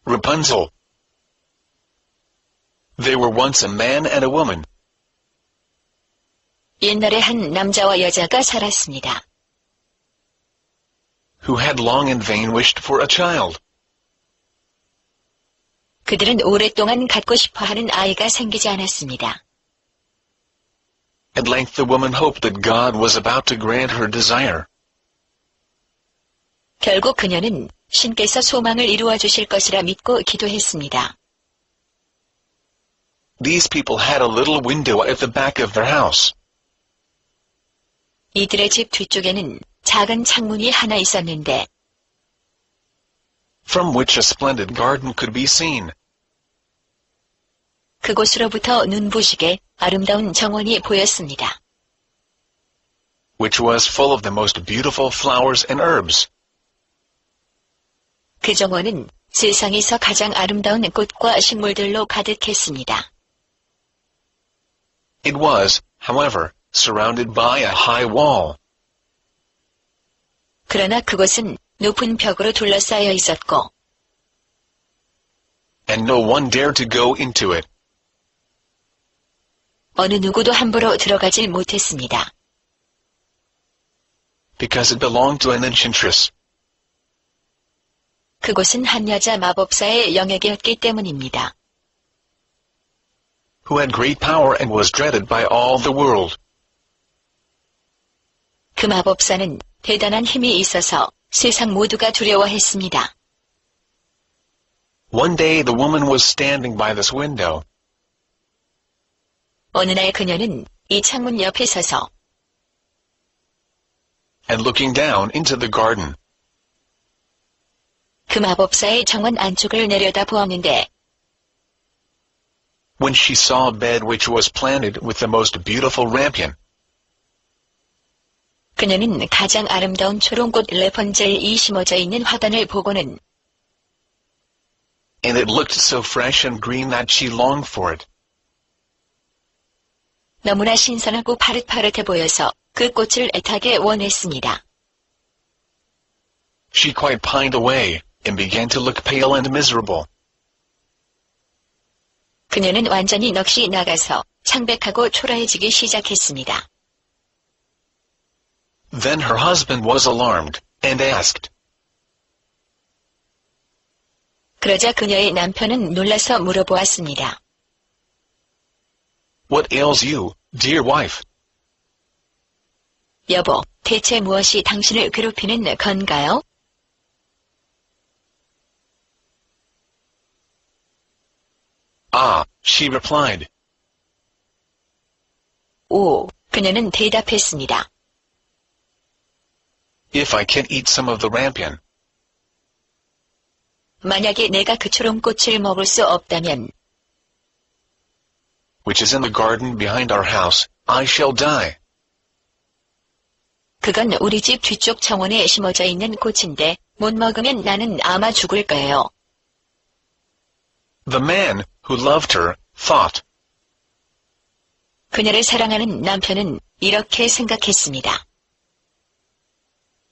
Rapunzel. They were once a man and a woman. 옛날에 한 남자와 여자가 살았습니다. Who had long in vain wished for a child. 그들은 오랫동안 갖고 싶어하는 아이가 생기지 않았습니다. At length the woman hoped that God was about to grant her desire. 결국 그녀는 신께서 소망을 이루어 주실 것이라 믿고 기도했습니다. These people had a little window at the back of their house. 이들의 집 뒤쪽에는 작은 창문이 하나 있었는데 From which a splendid garden could be seen. 그곳으로부터 눈부시게 아름다운 정원이 보였습니다. Which was full of the most beautiful flowers and herbs. 그 정원은 세상에서 가장 아름다운 꽃과 식물들로 가득했습니다. It was, however, surrounded by a high wall. 그러나 그곳은 높은 벽으로 둘러싸여 있었고 And no one dared to go into it. 어느 누구도 함부로 들어가질 못했습니다. Because it belonged to an enchantress. 그곳은 한 여자 마법사의 영역이었기 때문입니다. Who had great power and was dreaded by all the world. 그 마법사는 대단한 힘이 있어서 세상 모두가 두려워했습니다. One day the woman was standing by this window. 어느 날 그녀는 이 창문 옆에 서서 And looking down into the garden. 그 마법사의 정원 안쪽을 내려다 보았는데 When she saw a bed which was planted with the most beautiful rampion. 그녀는 가장 아름다운 초롱꽃 레펀젤이 심어져 있는 화단을 보고는 And it looked so fresh and green that she longed for it. 너무나 신선하고 파릇파릇해 보여서 그 꽃을 애타게 원했습니다. She quite pined away, and began to look pale and miserable. 그녀는 완전히 넋이 나가서 창백하고 초라해지기 시작했습니다. Then her husband was alarmed, and asked. 그러자 그녀의 남편은 놀라서 물어보았습니다. What ails you, dear wife? 여보, 대체 무엇이 당신을 괴롭히는 건가요? Ah, she replied. 오, 그녀는 대답했습니다. If I can eat some of the rampion. 만약에 내가 그 초롱꽃을 먹을 수 없다면 Which is in the garden behind our house, I shall die. 그건 우리 집 뒤쪽 정원에 심어져 있는 꽃인데 못 먹으면 나는 아마 죽을 거예요. The man, who loved her, thought. 그녀를 사랑하는 남편은 이렇게 생각했습니다.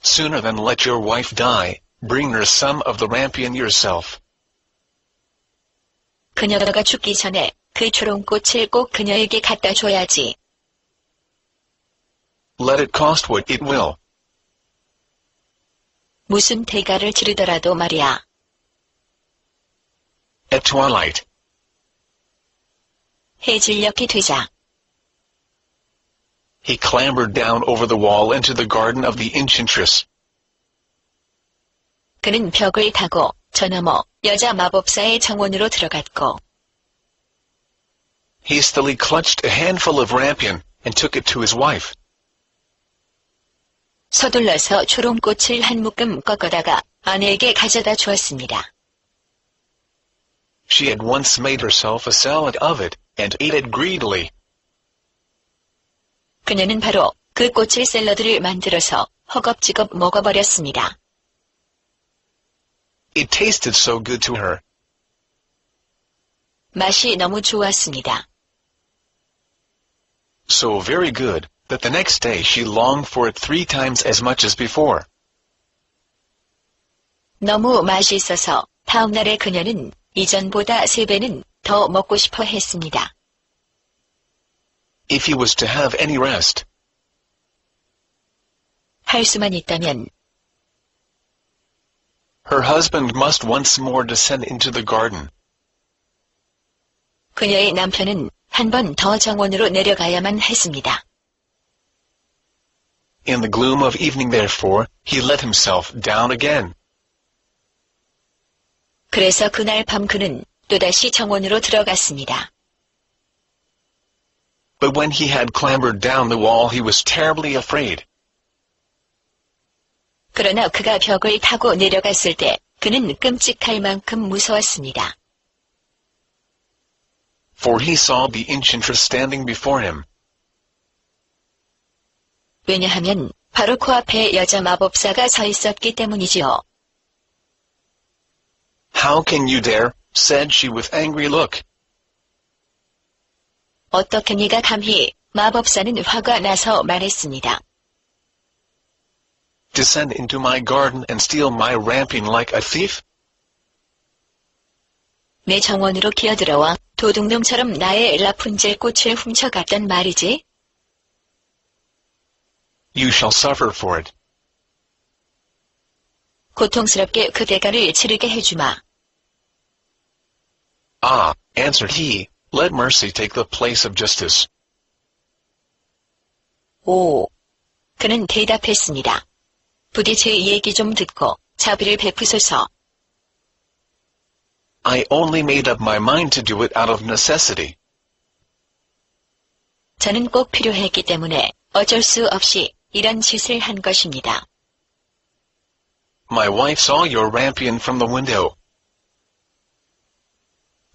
Sooner than let your wife die, bring her some of the rampion yourself. 그녀가 죽기 전에 그 초롱꽃을 꼭 그녀에게 갖다 줘야지. Let it cost what it will. 무슨 대가를 치르더라도 말이야. At twilight. 해질녘이 되자 He clambered down over the wall into the garden of the enchantress. 그는 벽을 타고 저 너머 여자 마법사의 정원으로 들어갔고 Hastily clutched a handful of rampion and took it to his wife. 서둘러서 초롱꽃을 한 묶음 꺾어다가 아내에게 가져다 주었습니다. She at once made herself a salad of it, and ate it greedily. 그녀는 바로 그 꽃을 샐러드를 만들어서 허겁지겁 먹어버렸습니다. It tasted so good to her. 맛이 너무 좋았습니다. So very good, that the next day she longed for it 3 times as much as before. 너무 맛있어서 다음 날의 그녀는 이전보다 3배는 더 먹고 싶어 했습니다. If he was to have any rest, 할 수만 있다면 her husband must once more descend into the garden. 그녀의 남편은 한 번 더 정원으로 내려가야만 했습니다. In the gloom of evening, therefore, he let himself down again. 그래서 그날 밤 그는 또다시 정원으로 들어갔습니다. But when he had clambered down the wall, he was terribly afraid. 그러나 그가 벽을 타고 내려갔을 때 그는 끔찍할 만큼 무서웠습니다. For he saw the enchantress standing before him. 왜냐하면 바로 코앞에 여자 마법사가 서 있었기 때문이지요. How can you dare? Said she with angry look. 어떻게 네가 감히, 마법사는 화가 나서 말했습니다. Descend into my garden and steal my rampion like a thief? 내 정원으로 기어들어와 도둑놈처럼 나의 라푼젤 꽃을 훔쳐갔단 말이지? You shall suffer for it. 고통스럽게 그 대가를 치르게 해주마. Ah, answered he, let mercy take the place of justice. 오. 그는 대답했습니다. 부디 제 얘기 좀 듣고 자비를 베푸소서. I only made up my mind to do it out of necessity. 저는 꼭 필요했기 때문에 어쩔 수 없이 이런 짓을 한 것입니다. My wife saw your rampion from the window.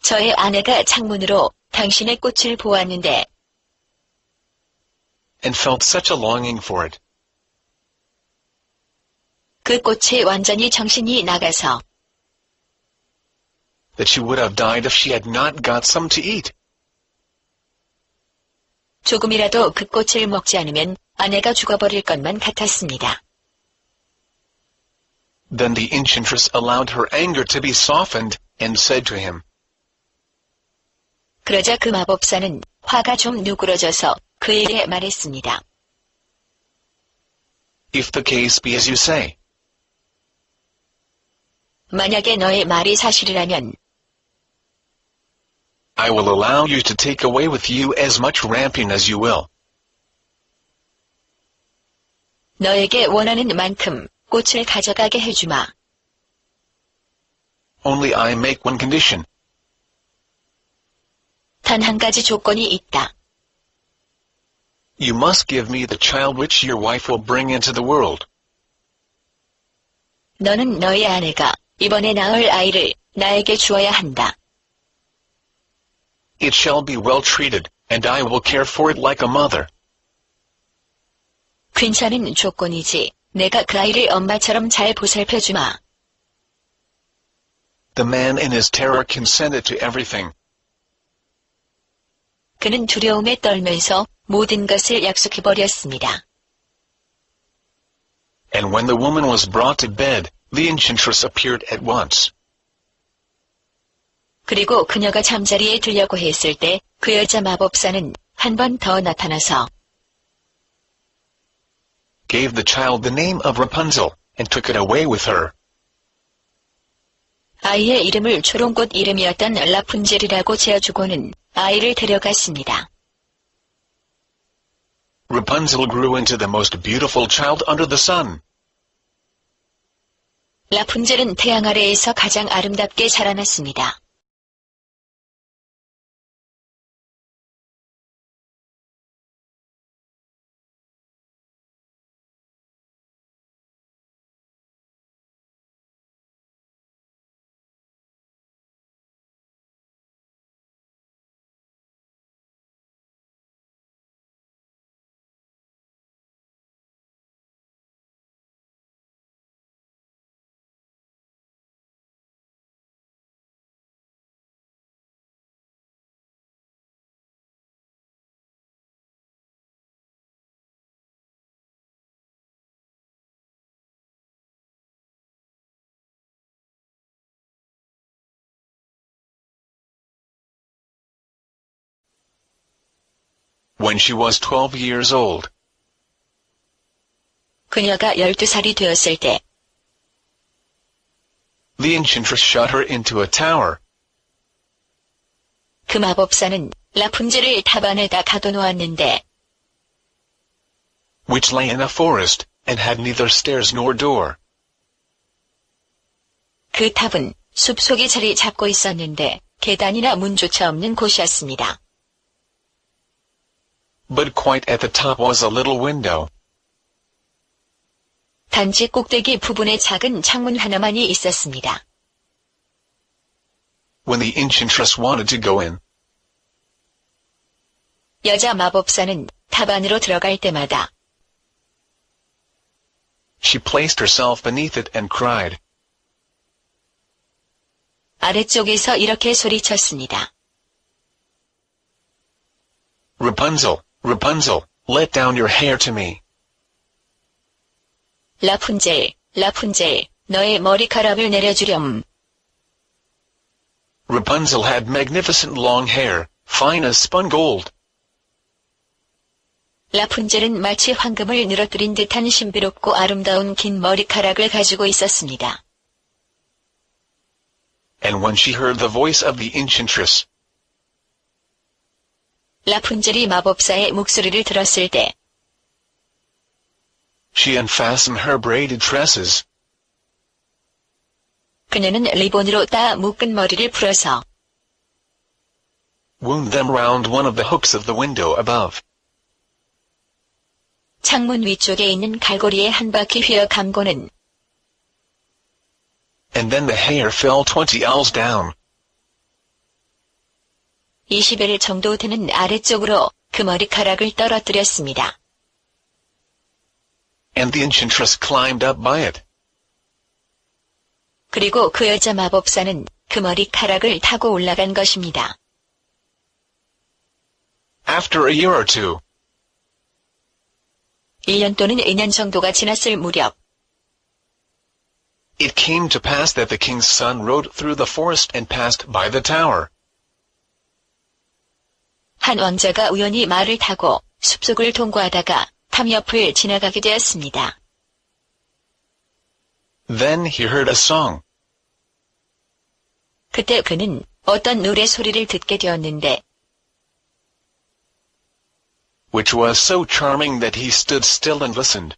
저의 아내가 창문으로 당신의 꽃을 보았는데 And felt such a longing for it. 그 꽃에 완전히 정신이 나가서 That she would have died if she had not got some to eat. 조금이라도 그 꽃을 먹지 않으면 아내가 죽어버릴 것만 같았습니다. Then the enchantress allowed her anger to be softened, and said to him, 그러자 그 마법사는 화가 좀 누그러져서 그에게 말했습니다. If the case be as you say, 만약에 너의 말이 사실이라면 I will allow you to take away with you as much rampion as you will. 너에게 원하는 만큼 꽃을 가져가게 해주마. Only I make one condition. 단 한 가지 조건이 있다. You must give me the child which your wife will bring into the world. 너는 너의 아내가 이번에 낳을 아이를 나에게 주어야 한다. It shall be well treated, and I will care for it like a mother. 괜찮은 조건이지. 내가 그 아이를 엄마처럼 잘 보살펴주마. The man in his terror consented to everything. 그는 두려움에 떨면서 모든 것을 약속해버렸습니다. And when the woman was brought to bed, the enchantress appeared at once. 그리고 그녀가 잠자리에 들려고 했을 때 그 여자 마법사는 한 번 더 나타나서 Gave the child the name of Rapunzel, and took it away with her. 아이의 이름을 초롱꽃 이름이었던 라푼젤이라고 지어주고는 아이를 데려갔습니다. Rapunzel grew into the most beautiful child under the sun. 라푼젤은 태양 아래에서 가장 아름답게 자라났습니다. when she was 12 years old. 그녀가 12살이 되었을 때 The enchantress shut her into a tower. 그 마법사는 라푼젤을 탑 안에다 가둬놓았는데 Which lay in a forest, and had neither stairs nor door. 그 탑은 숲속에 자리 잡고 있었는데 계단이나 문조차 없는 곳이었습니다. But quite at the top was a little window. 단지 꼭대기 부분에 작은 창문 하나만이 있었습니다. When the enchantress wanted to go in, 여자 마법사는 탑 안으로 들어갈 때마다 she placed herself beneath it and cried. 아래쪽에서 이렇게 소리쳤습니다. Rapunzel, Rapunzel, let down your hair to me. 라푼젤, 라푼젤, 너의 머리카락을 내려주렴. Rapunzel had magnificent long hair, fine as spun gold. 라푼젤은 마치 황금을 늘어뜨린 듯한 신비롭고 아름다운 긴 머리카락을 가지고 있었습니다. And when she heard the voice of the enchantress, 라푼젤이 마법사의 목소리를 들었을 때 she unfastened her braided tresses. 그녀는 리본으로 따 묶은 머리를 풀어서 wound them round one of the hooks of the window above. 창문 위쪽에 있는 갈고리에 한 바퀴 휘어 감고는 And then the hair fell 20 ells down. 20엘 정도 되는 아래쪽으로 그 머리카락을 떨어뜨렸습니다. And the enchantress climbed up by it. 그리고 그 여자 마법사는 그 머리카락을 타고 올라간 것입니다. After a year or two, 1년 또는 2년 정도가 지났을 무렵 it came to pass that the king's son rode through the forest and passed by the tower. 한 왕자가 우연히 말을 타고 숲속을 통과하다가 탑 옆을 지나가게 되었습니다. Then he heard a song. 그때 그는 어떤 노래 소리를 듣게 되었는데 Which was so charming that he stood still and listened.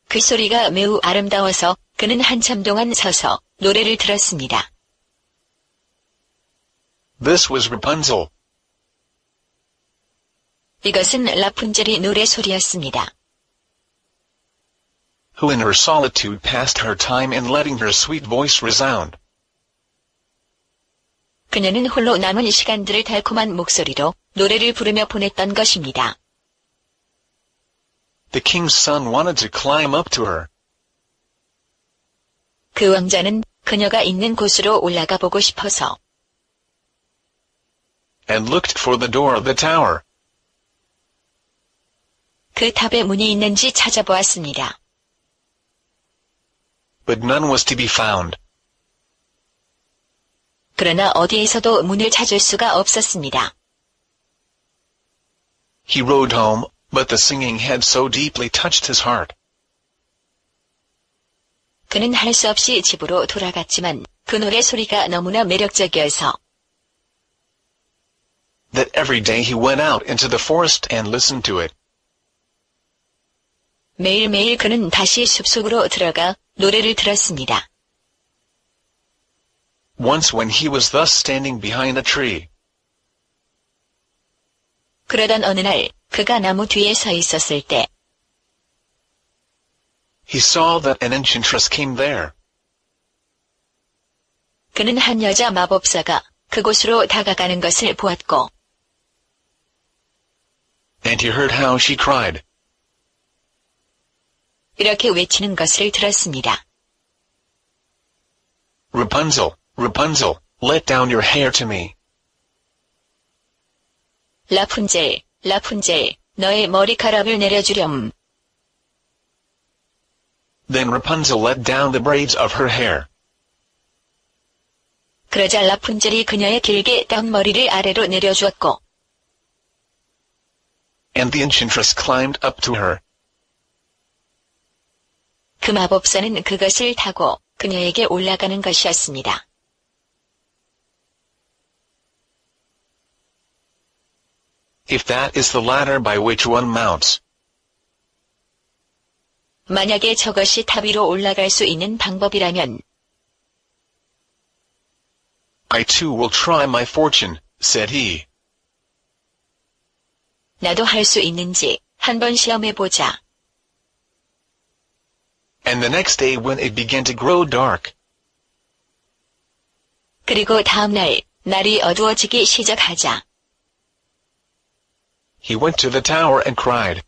그 소리가 매우 아름다워서 그는 한참 동안 서서 노래를 들었습니다. This was Rapunzel. 이것은 라푼젤의 노래 소리였습니다. Who in her solitude passed her time in letting her sweet voice resound. 그녀는 홀로 남은 시간들을 달콤한 목소리로 노래를 부르며 보냈던 것입니다. The king's son wanted to climb up to her. 그 왕자는 그녀가 있는 곳으로 올라가 보고 싶어서 And looked for the door of the tower. 그 탑에 문이 있는지 찾아보았습니다. But none was to be found. 그러나 어디에서도 문을 찾을 수가 없었습니다. He rode home, but the singing had so deeply touched his heart. 그는 할 수 없이 집으로 돌아갔지만 그 노래 소리가 너무나 매력적이어서 that every day he went out into the forest and listened to it. 매일매일 그는 다시 숲속으로 들어가 노래를 들었습니다. Once when he was thus standing behind a tree, 그러던 어느 날 그가 나무 뒤에 서 있었을 때 he saw that an enchantress came there. 그는 한 여자 마법사가 그곳으로 다가가는 것을 보았고 And he heard how she cried. 이렇게 외치는 것을 들었습니다. Rapunzel, Rapunzel, let down your hair to me. 라푼젤, 라푼젤, 너의 머리카락을 내려주렴. Then Rapunzel let down the braids of her hair. 그러자 라푼젤이 그녀의 길게 딴 머리를 아래로 내려주었고 and the enchantress climbed up to her. 그 마법사는 그것을 타고 그녀에게 올라가는 것이었습니다. If that is the ladder by which one mounts, 만약에 저것이 탑 위로 올라갈 수 있는 방법이라면 I too will try my fortune, said he. 나도 할 수 있는지 한번 시험해보자. And the next day when it began to grow dark, 그리고 다음 날 날이 어두워지기 시작하자 he went to the tower and cried,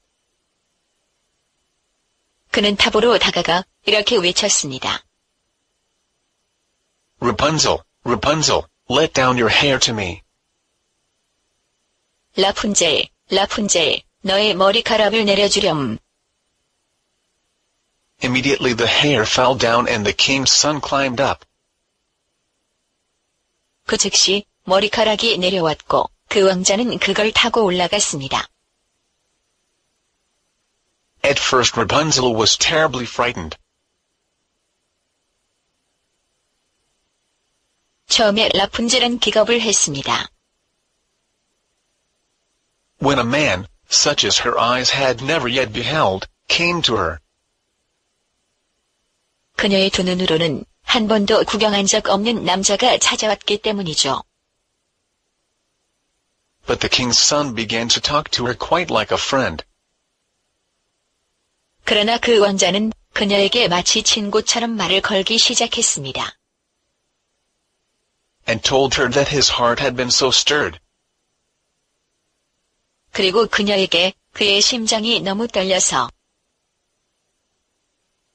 그는 탑으로 다가가 이렇게 외쳤습니다. Rapunzel, Rapunzel, let down your hair to me. 라푼젤, 라푼젤, 너의 머리카락을 내려주렴. Immediately the hair fell down and the king's son climbed up. 그 즉시 머리카락이 내려왔고 그 왕자는 그걸 타고 올라갔습니다. At first Rapunzel was terribly frightened. 처음에 라푼젤은 기겁을 했습니다. When a man, such as her eyes had never yet beheld, came to her. 그녀의 두 눈으로는 한 번도 구경한 적 없는 남자가 찾아왔기 때문이죠. But the king's son began to talk to her quite like a friend. 그러나 그 왕자는 그녀에게 마치 친구처럼 말을 걸기 시작했습니다. And told her that his heart had been so stirred. 그리고 그녀에게 그의 심장이 너무 떨려서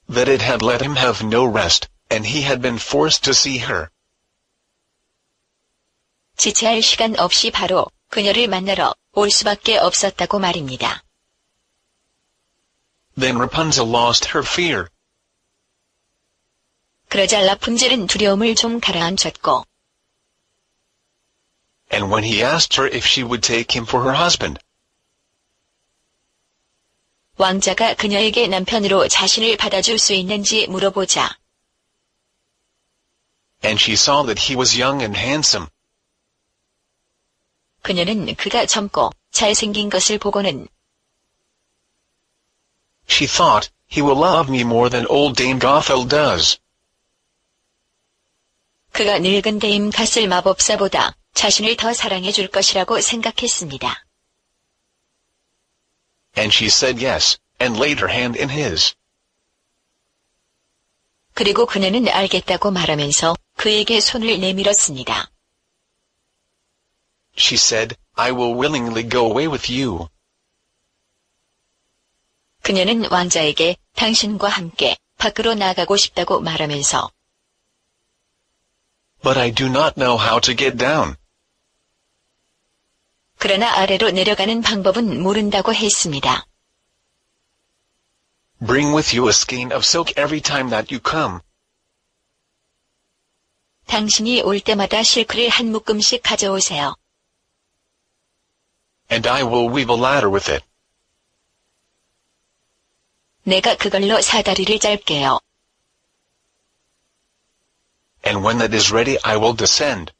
That it had let him have no rest, and he had been forced to see her. 지체할 시간 없이 바로 그녀를 만나러 올 수밖에 없었다고 말입니다. Then Rapunzel lost her fear. 그러자 라푼젤은 두려움을 좀 가라앉혔고 And when he asked her if she would take him for her husband, 왕자가 그녀에게 남편으로 자신을 받아줄 수 있는지 물어보자 and she saw that he was young and handsome, 그녀는 그가 젊고 잘생긴 것을 보고는 she thought, he will love me more than old Dame Gothel does. 그가 늙은 데임 가슬 마법사보다 자신을 더 사랑해 줄 것이라고 생각했습니다. And she said yes, and laid her hand in his. 그리고 그녀는 알겠다고 말하면서 그에게 손을 내밀었습니다. She said, I will willingly go away with you. 그녀는 왕자에게 당신과 함께 밖으로 나가고 싶다고 말하면서 But I do not know how to get down. 그러나 아래로 내려가는 방법은 모른다고 했습니다. Bring with you a skein of silk every time that you come. 당신이 올 때마다 실크를 한 묶음씩 가져오세요. And I will weave a ladder with it. 내가 그걸로 사다리를 짤게요. And when that is ready I will descend.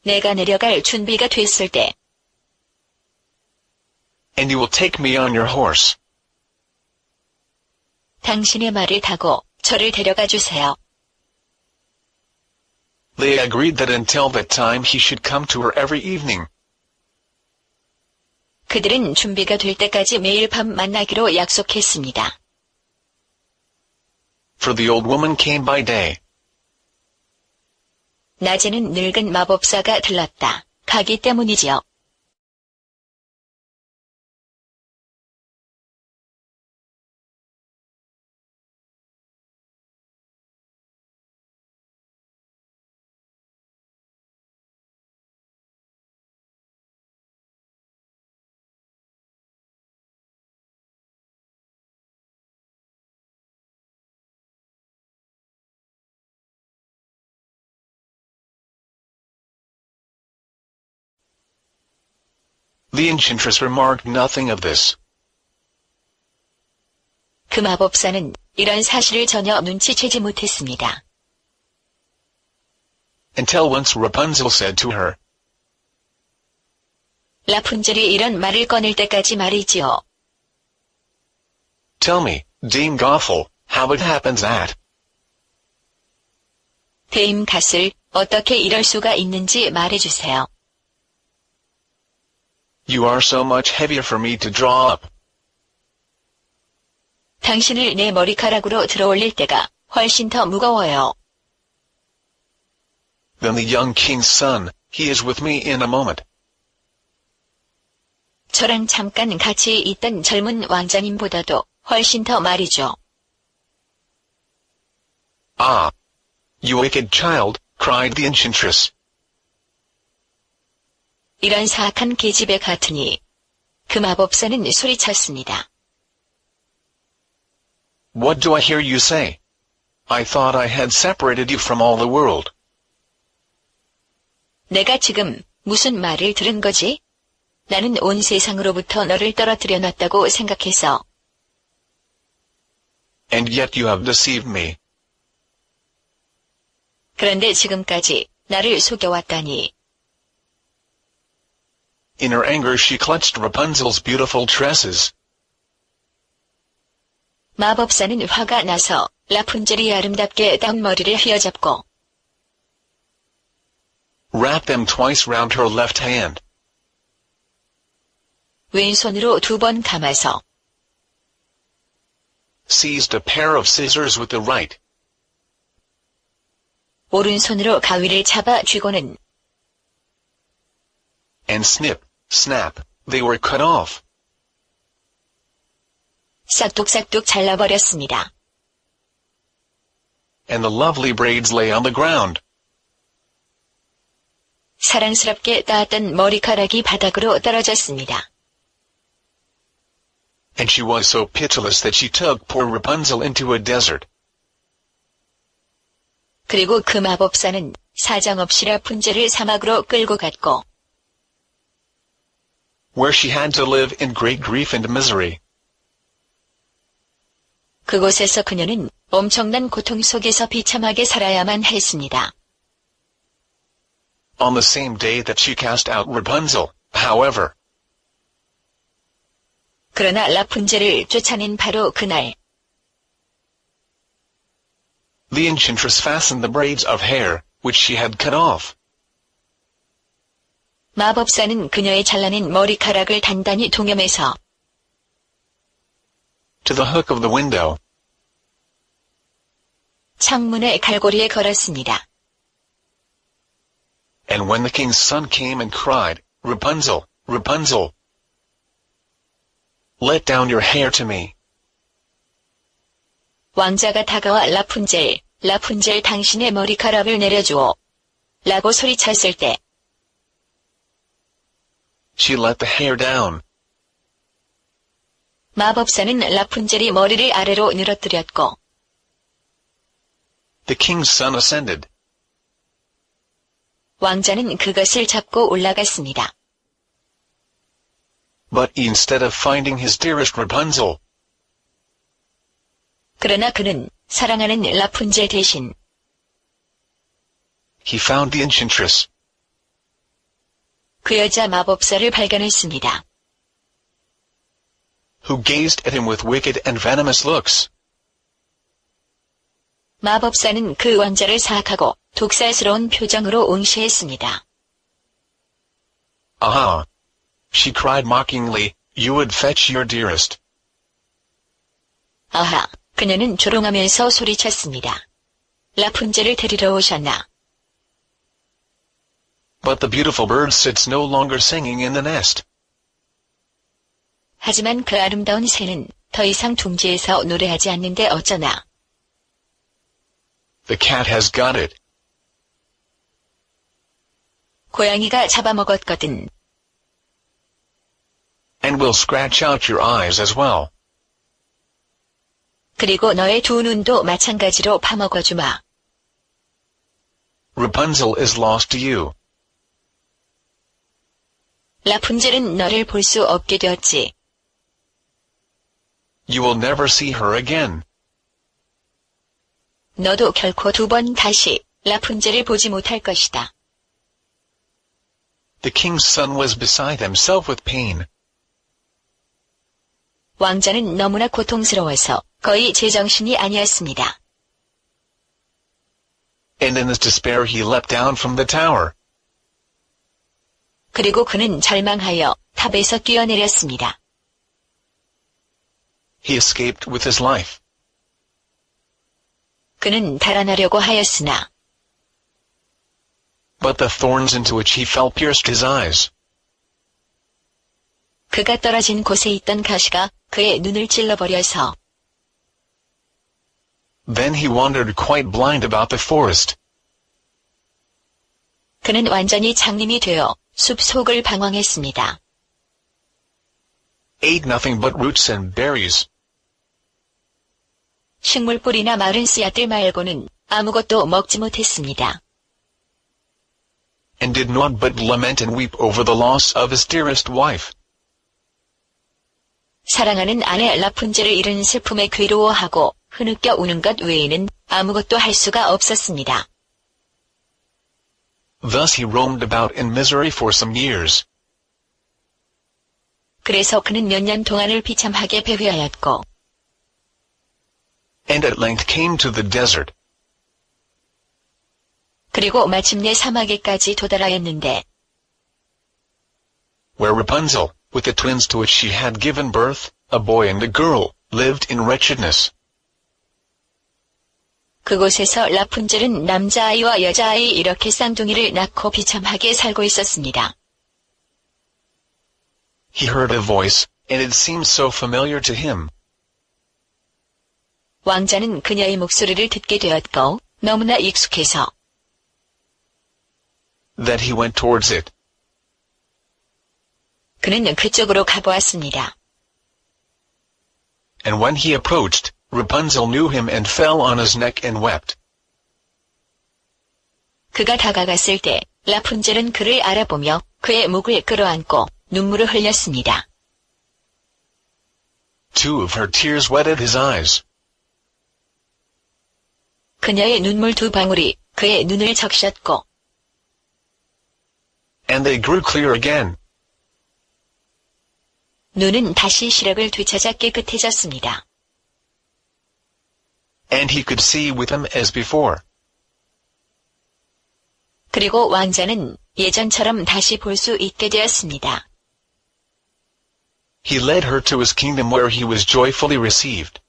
내가 내려갈 준비가 됐을 때 And you will take me on your horse. 당신의 말을 타고 저를 데려가 주세요. They agreed that until that time he should come to her every evening. 그들은 준비가 될 때까지 매일 밤 만나기로 약속했습니다. For the old woman came by day. 낮에는 늙은 마법사가 들렀다. 가기 때문이지요. The enchantress remarked nothing of this. 그 마법사는 이런 사실을 전혀 눈치채지 못했습니다. Until once Rapunzel said to her, 라푼젤이 이런 말을 꺼낼 때까지 말이지요. Tell me, Dame Gothel, how it happens that, 데임 갓을 어떻게 이럴 수가 있는지 말해주세요. you are so much heavier for me to draw up. 당신을 내 머리카락으로 들어올릴 때가 훨씬 더 무거워요. Than the young king's son, he is with me in a moment. 저랑 잠깐 같이 있던 젊은 왕자님보다도 훨씬 더 말이죠. Ah! You wicked child, cried the enchantress. 이런 사악한 계집애 같으니 그 마법사는 소리쳤습니다. What do I hear you say? I thought I had separated you from all the world. 내가 지금 무슨 말을 들은 거지? 나는 온 세상으로부터 너를 떨어뜨려 놨다고 생각해서. And yet you have deceived me. 그런데 지금까지 나를 속여왔다니. In her anger she clutched Rapunzel's beautiful tresses. 마법사는 화가 나서 라푼젤이 아름답게 딴 머리를 휘어잡고 Wrapped them twice round her left hand. 왼손으로 2번 감아서 Seized a pair of scissors with the right. 오른손으로 가위를 잡아 쥐고는 And snip, snap, they were cut off. 싹둑싹둑 잘라버렸습니다. And the lovely braids lay on the ground. 사랑스럽게 따았던 머리카락이 바닥으로 떨어졌습니다. And she was so pitiless that she took poor Rapunzel into a desert. 그리고 그 마법사는 사정없이 라푼젤을 사막으로 끌고 갔고 Where she had to live in great grief and misery. 그곳에서 그녀는 엄청난 고통 속에서 비참하게 살아야만 했습니다. On the same day that she cast out Rapunzel, however, 그러나 라푼젤을 쫓아낸 바로 그날 the enchantress fastened the braids of hair, which she had cut off, 마법사는 그녀의 잘라낸 머리카락을 단단히 동여매서 to the hook of the window, 창문의 갈고리에 걸었습니다. and when the king's son came and cried, Rapunzel, Rapunzel, let down your hair to me, 왕자가 다가와 라푼젤, 라푼젤 당신의 머리카락을 내려주오. 라고 소리쳤을 때 she let the hair down, 마법사는 라푼젤이 머리를 아래로 늘어뜨렸고 the king's son ascended, 왕자는 그것을 잡고 올라갔습니다. but instead of finding his dearest Rapunzel, 그러나 그는 사랑하는 라푼젤 대신 he found the enchantress, 그 여자 마법사를 발견했습니다. who gazed at him with wicked and venomous looks. 마법사는 그 왕자를 사악하고 독살스러운 표정으로 응시했습니다. Ah! She cried mockingly, you would fetch your dearest. 아하, 그녀는 조롱하면서 소리쳤습니다. 라푼젤을 데리러 오셨나? But the beautiful bird sits no longer singing in the nest. 하지만 그 아름다운 새는 더 이상 둥지에서 노래하지 않는데 어쩌나. The cat has got it. 고양이가 잡아먹었거든. And will scratch out your eyes as well. 그리고 너의 두 눈도 마찬가지로 파먹어주마. Rapunzel is lost to you. 라푼젤은 너를 볼 수 없게 되었지. You will never see her again. 너도 결코 두 번 다시 라푼젤을 보지 못할 것이다. The king's son was beside himself with pain. 왕자는 너무나 고통스러워서 거의 제정신이 아니었습니다. And in his despair he leapt down from the tower. 그리고 그는 절망하여 탑에서 뛰어내렸습니다. He escaped with his life. 그는 달아나려고 하였으나 But the thorns into which he fell pierced his eyes. 그가 떨어진 곳에 있던 가시가 그의 눈을 찔러버려서 Then he wandered quite blind about the forest. 그는 완전히 장님이 되어 숲 속을 방황했습니다. Ate nothing but roots and berries. 식물 뿌리나 마른 씨앗들 말고는 아무것도 먹지 못했습니다. And did naught but lament and weep over the loss of his dearest wife. 사랑하는 아내 라푼젤을 잃은 슬픔에 괴로워하고 흐느껴 우는 것 외에는 아무것도 할 수가 없었습니다. Thus he roamed about in misery for some years. 그래서 그는 몇 년 동안을 비참하게 배회하였고 And at length came to the desert. 그리고 마침내 사막에까지 도달하였는데 Where Rapunzel, with the twins to which she had given birth, a boy and a girl, lived in wretchedness. 그곳에서 라푼젤은 남자아이와 여자아이 이렇게 쌍둥이를 낳고 비참하게 살고 있었습니다. He heard a voice, and it seemed so familiar to him. 왕자는 그녀의 목소리를 듣게 되었고 너무나 익숙해서 That he went towards it. 그는 그쪽으로 가보았습니다. And when he approached, Rapunzel knew him and fell on his neck and wept. 그가 다가갔을 때 라푼젤은 그를 알아보며 그의 목을 끌어안고 눈물을 흘렸습니다. Two of her tears wetted his eyes. 그녀의 눈물 두 방울이 그의 눈을 적셨고 And they grew clear again. 눈은 다시 시력을 되찾아 깨끗해졌습니다. And he could see with him as before. 그리고 왕자는 예전처럼 다시 볼 수 있게 되었습니다. He led her to his kingdom where he was joyfully received.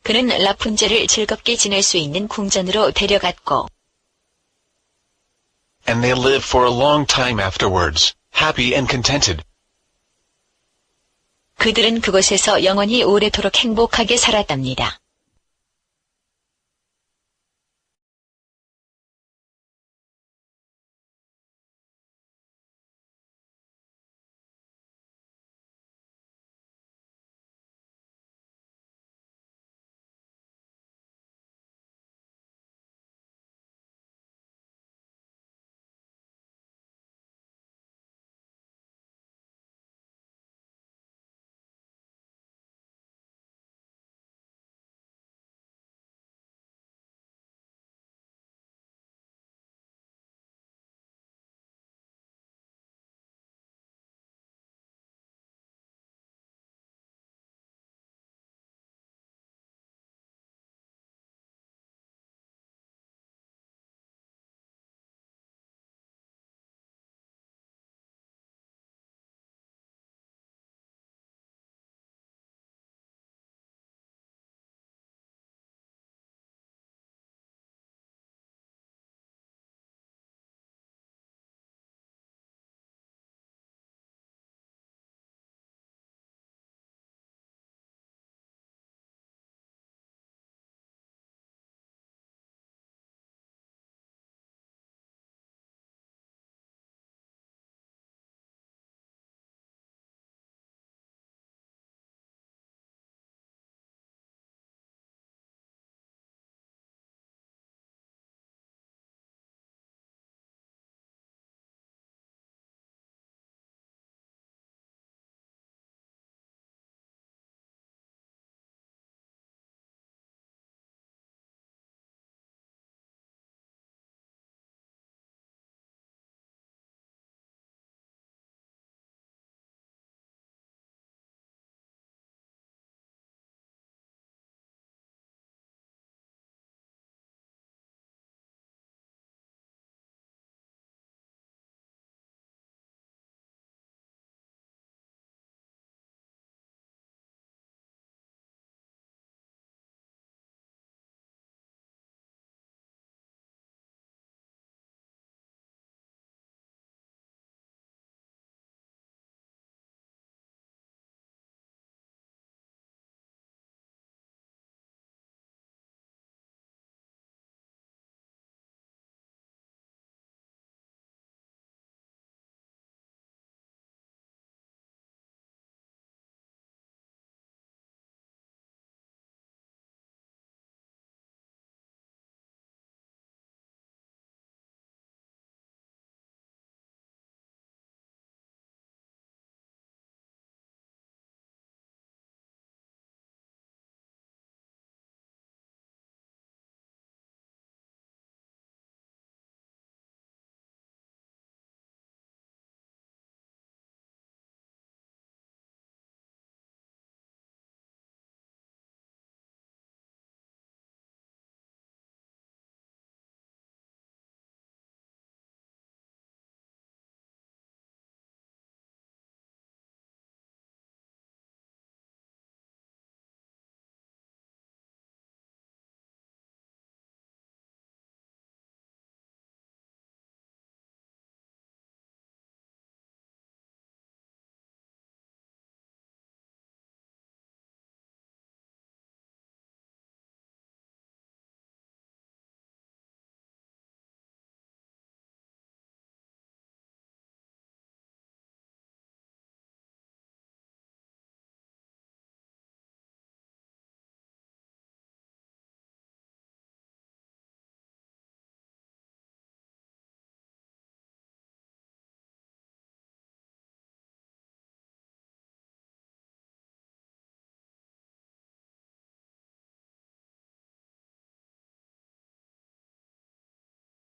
그는 라푼젤을 즐겁게 지낼 수 있는 궁전으로 데려갔고 And they lived for a long time afterwards, happy and contented. 그들은 그곳에서 영원히 오래도록 행복하게 살았답니다.